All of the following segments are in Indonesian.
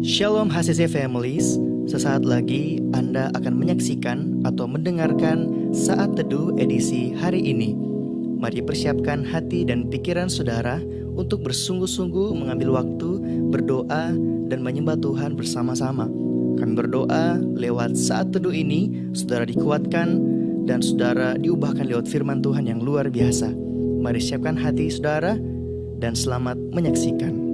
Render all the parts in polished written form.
Shalom HCC Families, sesaat lagi Anda akan menyaksikan atau mendengarkan Saat Teduh edisi hari ini. Mari persiapkan hati dan pikiran saudara untuk bersungguh-sungguh mengambil waktu, berdoa, dan menyembah Tuhan bersama-sama. Kami berdoa lewat Saat Teduh ini, saudara dikuatkan dan saudara diubahkan lewat firman Tuhan yang luar biasa. Mari siapkan hati saudara dan selamat menyaksikan.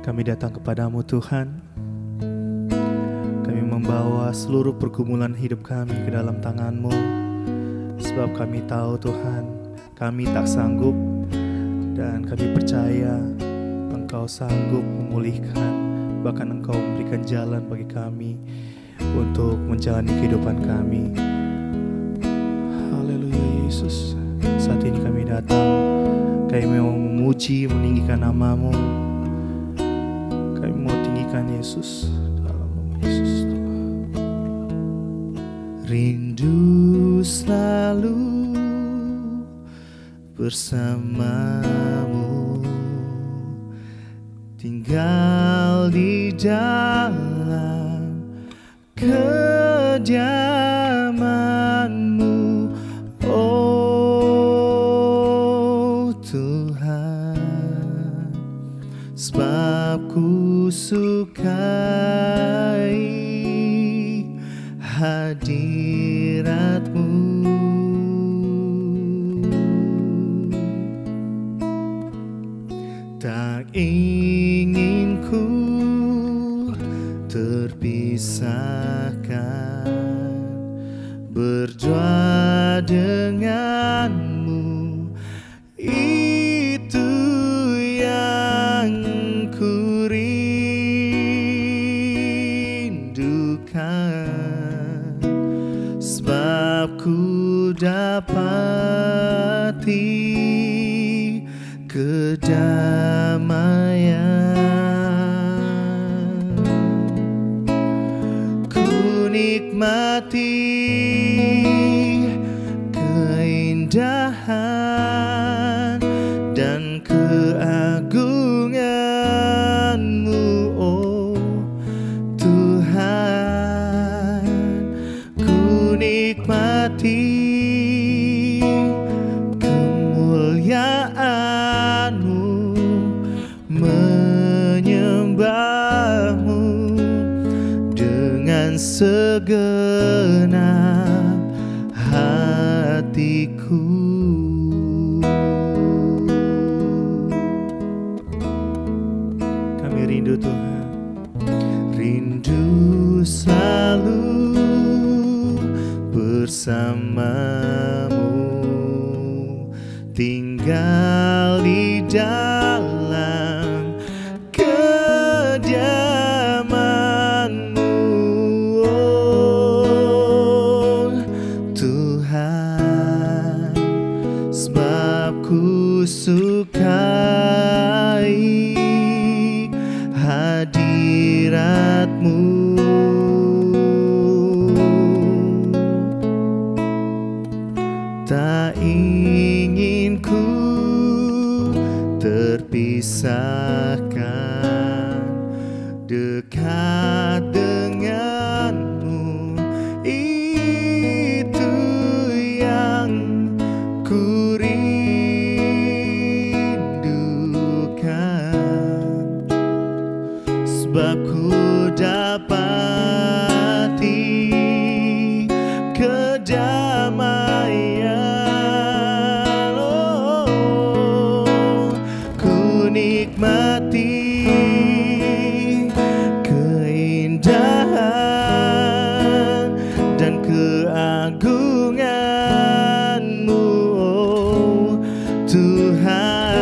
Kami datang kepadamu Tuhan. Kami membawa seluruh pergumulan hidup kami ke dalam tangan-Mu. Sebab kami tahu Tuhan, kami tak sanggup. Dan kami percaya Engkau sanggup memulihkan. Bahkan Engkau memberikan jalan bagi kami untuk menjalani kehidupan kami. Haleluya Yesus. Saat ini kami datang, kami mau memuji, meninggikan nama-Mu. Kami mau tinggikan Yesus dalam nama Yesus. Rindu selalu bersamamu, tinggal di dalam kediaman-Mu, oh Tuhan. Sebab ku sukai hadirat-Mu. Tak ingin ku terpisahkan, berdua denganmu, itu yang ku rindukan. Sebab ku dapati kedamaian, ku nikmati keindahan dan keagungan-Mu, oh Tuhan. Ku nikmati kemuliaan-Mu, menyembah-Mu dengan segenap hatiku. Kami rindu Tuhan, rindu selalu bersamamu, tinggal di dalam kediaman-Mu, oh Tuhan. Sebab ku sukai hadirat-Mu. Tak ingin ku terpisahkan, dekat denganmu, itu yang ku rindukan. Sebab ku dapati kedamaian, oh, ku nikmati keindahan dan keagungan-Mu, oh Tuhan.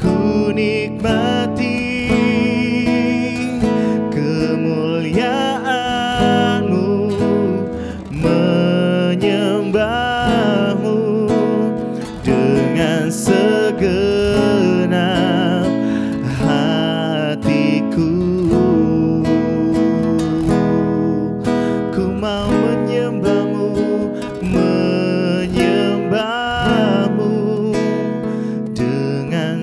Ku nikmati kemuliaan-Mu, menyembah-Mu dengan segenap hatiku. Ku mau menyembah-Mu, menyembah-Mu dengan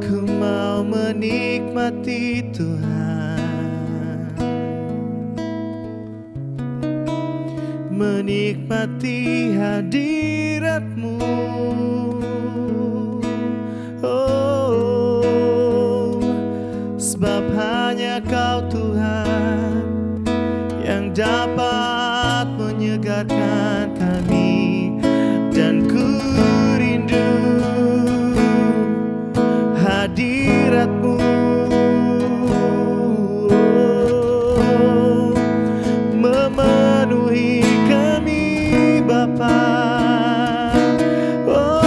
Ku mau menikmati Tuhan, menikmati hadirat-Mu. Oh, sebab hanya Kau Tuhan yang dapat menyegarkan kami, dan ku rindu hadirat-Mu. Oh, memenuhi kami Bapa. Oh,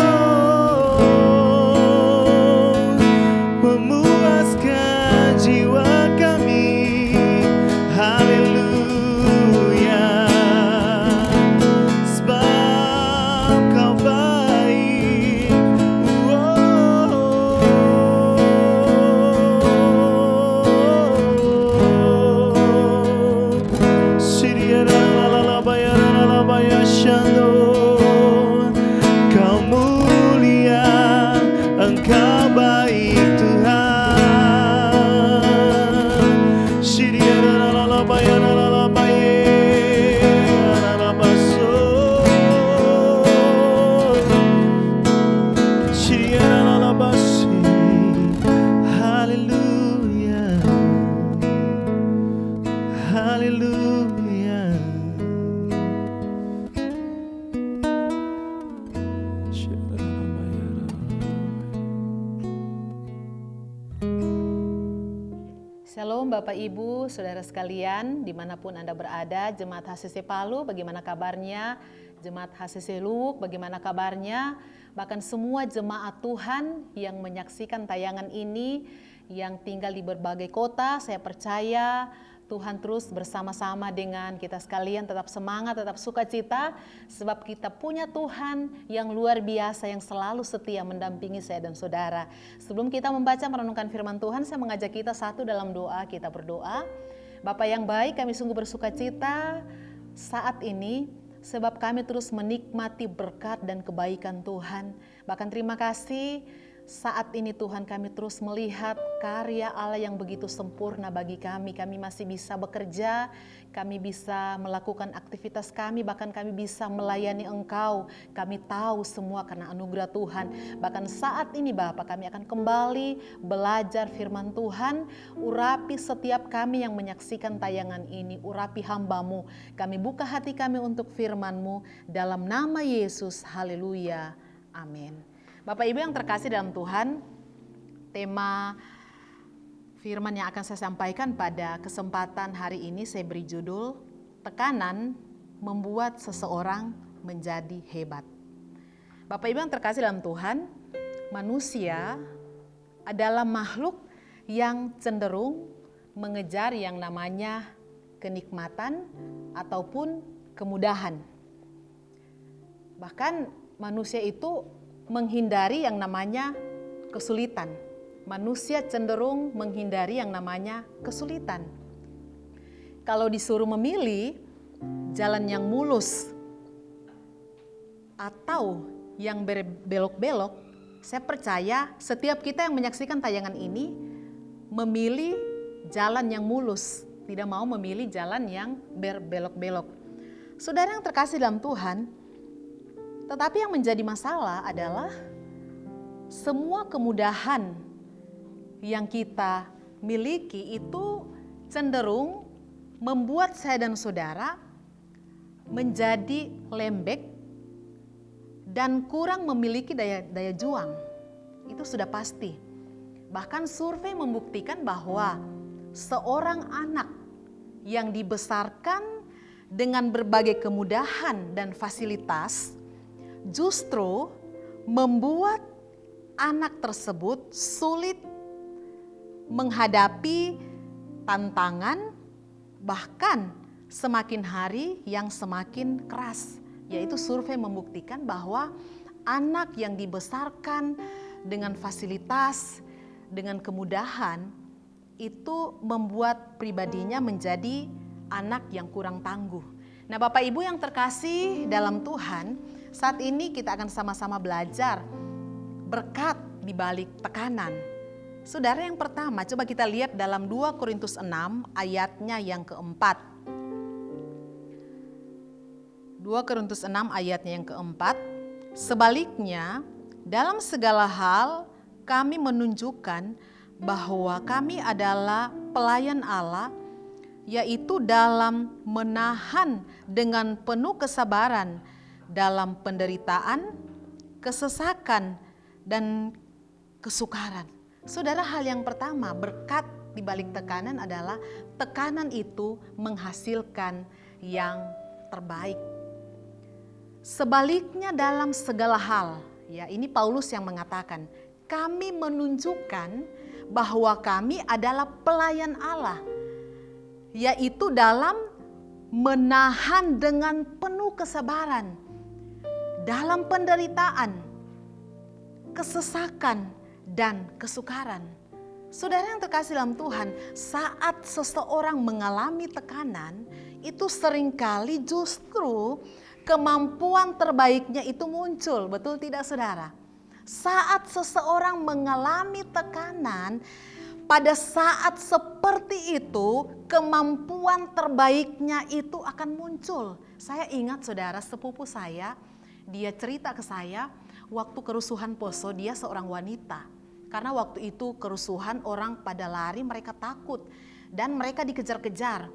memuaskan jiwa kami. Haleluya, sebab Kau baik. Kau mulia, Engkau baik Tuhan. Haleluya, haleluya. Shalom Bapak Ibu, Saudara sekalian, dimanapun Anda berada, Jemaat HCC Palu, bagaimana kabarnya? Jemaat HCC Luwuk, bagaimana kabarnya? Bahkan semua jemaat Tuhan yang menyaksikan tayangan ini, yang tinggal di berbagai kota, saya percaya Tuhan terus bersama-sama dengan kita sekalian, tetap semangat, tetap sukacita, sebab kita punya Tuhan yang luar biasa, yang selalu setia mendampingi saya dan saudara. Sebelum kita membaca merenungkan firman Tuhan, saya mengajak kita satu dalam doa, kita berdoa. Bapa yang baik, kami sungguh bersukacita saat ini, sebab kami terus menikmati berkat dan kebaikan Tuhan. Bahkan terima kasih, saat ini Tuhan kami terus melihat karya Allah yang begitu sempurna bagi kami. Kami masih bisa bekerja, kami bisa melakukan aktivitas kami, bahkan kami bisa melayani Engkau. Kami tahu semua karena anugerah Tuhan. Bahkan saat ini Bapak, kami akan kembali belajar firman Tuhan. Urapi setiap kami yang menyaksikan tayangan ini, urapi hamba-Mu. Kami buka hati kami untuk firman-Mu, dalam nama Yesus, haleluya, amin. Bapak Ibu yang terkasih dalam Tuhan, tema firman yang akan saya sampaikan pada kesempatan hari ini saya beri judul, tekanan membuat seseorang menjadi hebat. Bapak Ibu yang terkasih dalam Tuhan, manusia adalah makhluk yang cenderung mengejar yang namanya kenikmatan ataupun kemudahan. Bahkan manusia itu menghindari yang namanya kesulitan. Manusia cenderung menghindari yang namanya kesulitan. Kalau disuruh memilih jalan yang mulus atau yang berbelok-belok, saya percaya setiap kita yang menyaksikan tayangan ini memilih jalan yang mulus, tidak mau memilih jalan yang berbelok-belok. Saudara yang terkasih dalam Tuhan, tetapi yang menjadi masalah adalah semua kemudahan yang kita miliki itu cenderung membuat saya dan saudara menjadi lembek dan kurang memiliki daya juang. Itu sudah pasti. Bahkan survei membuktikan bahwa seorang anak yang dibesarkan dengan berbagai kemudahan dan fasilitas justru membuat anak tersebut sulit menghadapi tantangan, bahkan semakin hari yang semakin keras. Yaitu survei membuktikan bahwa anak yang dibesarkan dengan fasilitas, dengan kemudahan, itu membuat pribadinya menjadi anak yang kurang tangguh. Nah Bapak Ibu yang terkasih dalam Tuhan, saat ini kita akan sama-sama belajar berkat di balik tekanan. Saudara, yang pertama coba kita lihat dalam 2 Korintus 6 ayatnya yang keempat. 2 Korintus 6 ayatnya yang keempat. Sebaliknya, dalam segala hal kami menunjukkan bahwa kami adalah pelayan Allah, yaitu dalam menahan dengan penuh kesabaran dalam penderitaan, kesesakan, dan kesukaran. Saudara, hal yang pertama, berkat di balik tekanan adalah tekanan itu menghasilkan yang terbaik. Sebaliknya dalam segala hal, ya ini Paulus yang mengatakan, kami menunjukkan bahwa kami adalah pelayan Allah, yaitu dalam menahan dengan penuh kesabaran dalam penderitaan, kesesakan, dan kesukaran. Saudara yang terkasih dalam Tuhan, saat seseorang mengalami tekanan, itu seringkali justru kemampuan terbaiknya itu muncul, betul tidak saudara? Saat seseorang mengalami tekanan, pada saat seperti itu kemampuan terbaiknya itu akan muncul. Saya ingat saudara, sepupu saya, dia cerita ke saya waktu kerusuhan Poso, dia seorang wanita. Karena waktu itu kerusuhan, orang pada lari, mereka takut dan mereka dikejar-kejar.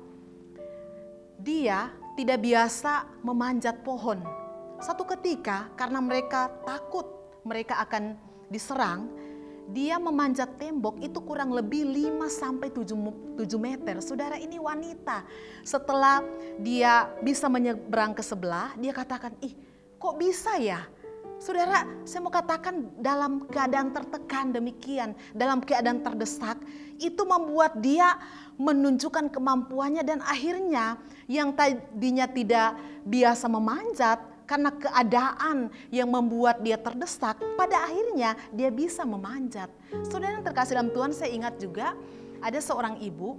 Dia tidak biasa memanjat pohon. Satu ketika karena mereka takut mereka akan diserang, dia memanjat tembok itu kurang lebih 5-7 meter. Saudara, ini wanita. Setelah dia bisa menyeberang ke sebelah, dia katakan, ih kok bisa ya? Saudara, saya mau katakan dalam keadaan tertekan demikian, dalam keadaan terdesak, itu membuat dia menunjukkan kemampuannya dan akhirnya yang tadinya tidak biasa memanjat karena keadaan yang membuat dia terdesak, pada akhirnya dia bisa memanjat. Saudara yang terkasih dalam Tuhan, saya ingat juga ada seorang ibu,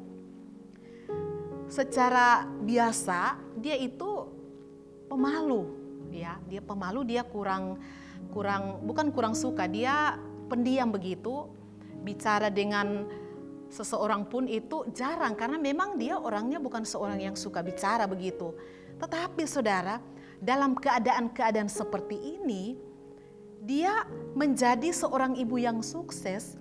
secara biasa dia itu pemalu. Ya, dia pemalu, dia bukan kurang suka, dia pendiam begitu, bicara dengan seseorang pun itu jarang karena memang dia orangnya bukan seorang yang suka bicara begitu. Tetapi saudara, dalam keadaan-keadaan seperti ini, dia menjadi seorang ibu yang sukses.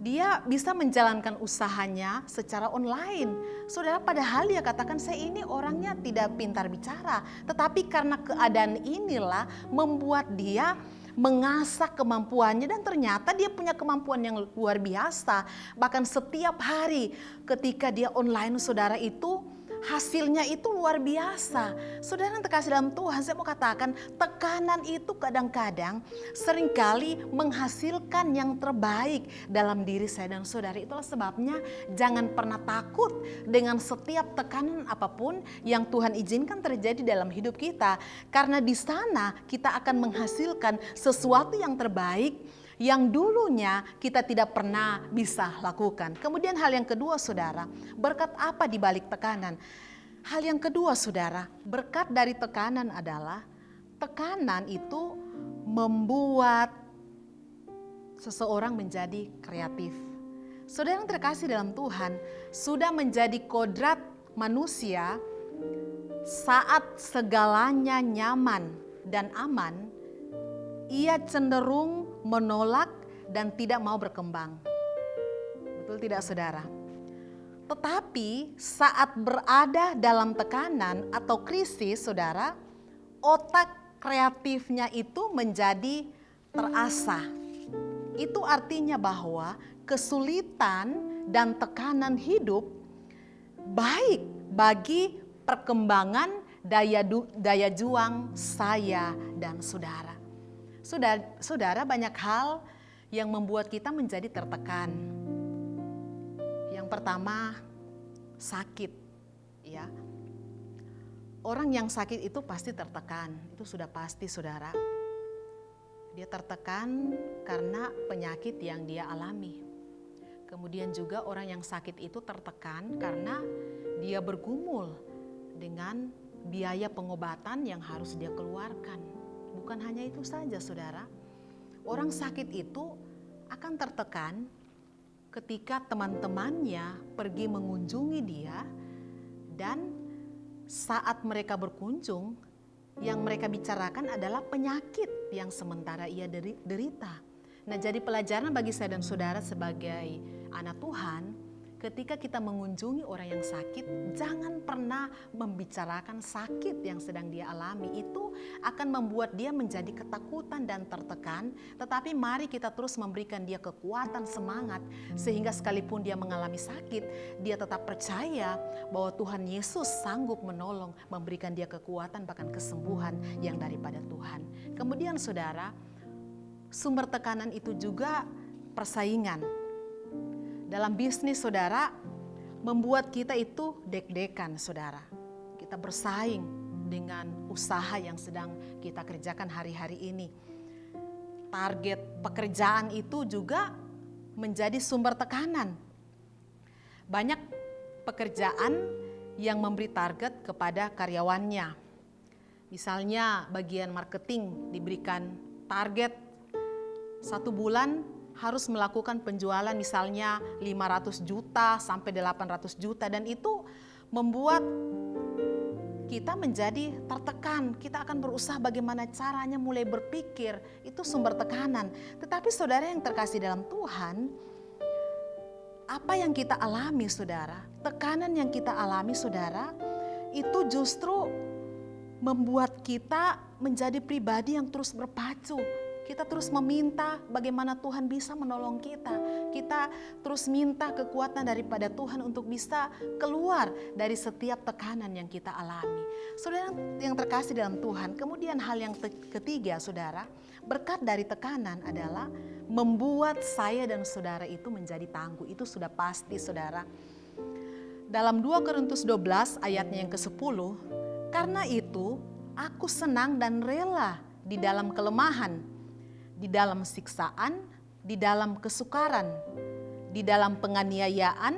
Dia bisa menjalankan usahanya secara online. Saudara, padahal dia katakan, saya ini orangnya tidak pintar bicara. Tetapi karena keadaan inilah membuat dia mengasah kemampuannya dan ternyata dia punya kemampuan yang luar biasa. Bahkan setiap hari ketika dia online, saudara, itu hasilnya itu luar biasa. Saudara yang terkasih dalam Tuhan, saya mau katakan tekanan itu kadang-kadang seringkali menghasilkan yang terbaik dalam diri saya dan saudara. Itulah sebabnya jangan pernah takut dengan setiap tekanan apapun yang Tuhan izinkan terjadi dalam hidup kita. Karena di sana kita akan menghasilkan sesuatu yang terbaik yang dulunya kita tidak pernah bisa lakukan. Kemudian hal yang kedua saudara, berkat apa di balik tekanan? Hal yang kedua saudara, berkat dari tekanan adalah tekanan itu membuat seseorang menjadi kreatif. Saudara yang terkasih dalam Tuhan, sudah menjadi kodrat manusia saat segalanya nyaman dan aman, ia cenderung menolak dan tidak mau berkembang. Betul tidak saudara? Tetapi saat berada dalam tekanan atau krisis saudara, otak kreatifnya itu menjadi terasah. Itu artinya bahwa kesulitan dan tekanan hidup baik bagi perkembangan daya juang saya dan saudara. Saudara, banyak hal yang membuat kita menjadi tertekan. Yang pertama, sakit, ya. Orang yang sakit itu pasti tertekan, itu sudah pasti saudara. Dia tertekan karena penyakit yang dia alami. Kemudian juga orang yang sakit itu tertekan karena dia bergumul dengan biaya pengobatan yang harus dia keluarkan. Bukan hanya itu saja saudara, orang sakit itu akan tertekan ketika teman-temannya pergi mengunjungi dia, dan saat mereka berkunjung, yang mereka bicarakan adalah penyakit yang sementara ia derita. Nah, jadi pelajaran bagi saya dan saudara sebagai anak Tuhan, ketika kita mengunjungi orang yang sakit, jangan pernah membicarakan sakit yang sedang dia alami. Itu akan membuat dia menjadi ketakutan dan tertekan. Tetapi mari kita terus memberikan dia kekuatan, semangat, sehingga sekalipun dia mengalami sakit, dia tetap percaya bahwa Tuhan Yesus sanggup menolong, memberikan dia kekuatan bahkan kesembuhan yang daripada Tuhan. Kemudian saudara, sumber tekanan itu juga persaingan. Dalam bisnis saudara, membuat kita itu deg-degan saudara. Kita bersaing dengan usaha yang sedang kita kerjakan hari-hari ini. Target pekerjaan itu juga menjadi sumber tekanan. Banyak pekerjaan yang memberi target kepada karyawannya. Misalnya bagian marketing diberikan target 1 bulan harus melakukan penjualan misalnya 500 juta sampai 800 juta, dan itu membuat kita menjadi tertekan. Kita akan berusaha bagaimana caranya mulai berpikir, itu sumber tekanan. Tetapi saudara yang terkasih dalam Tuhan, apa yang kita alami saudara, tekanan yang kita alami saudara, itu justru membuat kita menjadi pribadi yang terus berpacu. Kita terus meminta bagaimana Tuhan bisa menolong kita. Kita terus minta kekuatan daripada Tuhan untuk bisa keluar dari setiap tekanan yang kita alami. Saudara yang terkasih dalam Tuhan, kemudian hal yang ketiga saudara, berkat dari tekanan adalah membuat saya dan saudara itu menjadi tangguh. Itu sudah pasti saudara. Dalam 2 Korintus 12 ayatnya yang ke-10, karena itu aku senang dan rela di dalam kelemahan, di dalam siksaan, di dalam kesukaran, di dalam penganiayaan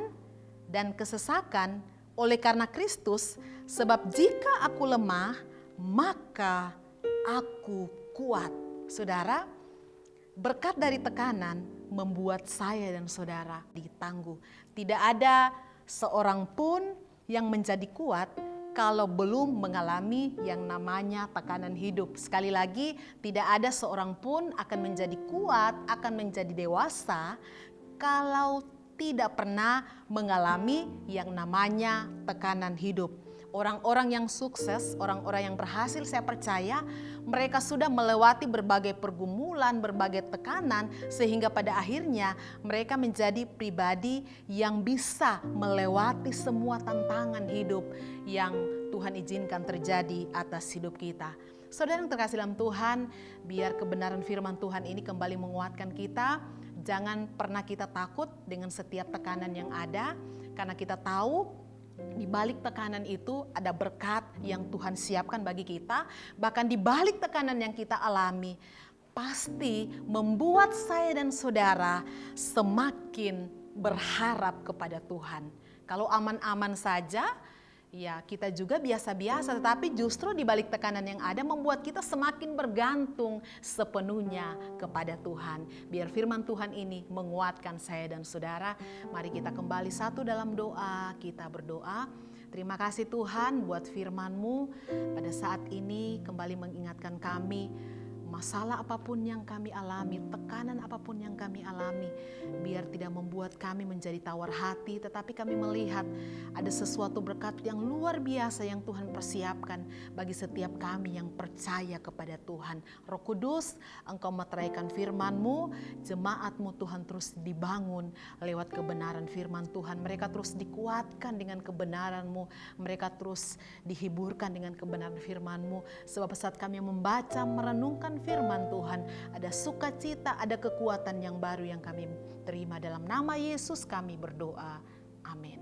dan kesesakan oleh karena Kristus, sebab jika aku lemah, maka aku kuat. Saudara, berkat dari tekanan membuat saya dan saudara ditangguh. Tidak ada seorang pun yang menjadi kuat kalau belum mengalami yang namanya tekanan hidup. Sekali lagi, tidak ada seorang pun akan menjadi kuat, akan menjadi dewasa kalau tidak pernah mengalami yang namanya tekanan hidup. Orang-orang yang sukses, orang-orang yang berhasil, saya percaya mereka sudah melewati berbagai pergumulan, berbagai tekanan, sehingga pada akhirnya mereka menjadi pribadi yang bisa melewati semua tantangan hidup yang Tuhan izinkan terjadi atas hidup kita. Saudara yang terkasih dalam Tuhan, biar kebenaran firman Tuhan ini kembali menguatkan kita. Jangan pernah kita takut dengan setiap tekanan yang ada, karena kita tahu di balik tekanan itu ada berkat yang Tuhan siapkan bagi kita. Bahkan di balik tekanan yang kita alami, pasti membuat saya dan saudara semakin berharap kepada Tuhan. Kalau aman-aman saja, ya kita juga biasa-biasa, tetapi justru di balik tekanan yang ada membuat kita semakin bergantung sepenuhnya kepada Tuhan. Biar firman Tuhan ini menguatkan saya dan saudara. Mari kita kembali satu dalam doa, kita berdoa. Terima kasih Tuhan buat firman-Mu pada saat ini kembali mengingatkan kami. Masalah apapun yang kami alami, tekanan apapun yang kami alami, biar tidak membuat kami menjadi tawar hati, tetapi kami melihat ada sesuatu berkat yang luar biasa yang Tuhan persiapkan bagi setiap kami yang percaya kepada Tuhan. Roh Kudus, Engkau meteraikan firman-Mu, jemaat-Mu Tuhan terus dibangun lewat kebenaran firman Tuhan. Mereka terus dikuatkan dengan kebenaran-Mu, mereka terus dihiburkan dengan kebenaran firman-Mu. Sebab saat kami membaca, merenungkan firman Tuhan, ada sukacita, ada kekuatan yang baru yang kami terima. Dalam nama Yesus kami berdoa. Amin.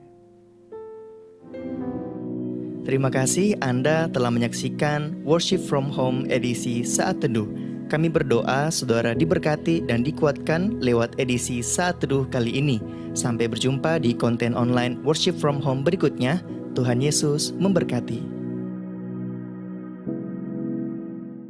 Terima kasih Anda telah menyaksikan Worship from Home edisi Saat Teduh. Kami berdoa saudara diberkati dan dikuatkan lewat edisi Saat Teduh kali ini. Sampai berjumpa di konten online Worship from Home berikutnya. Tuhan Yesus memberkati.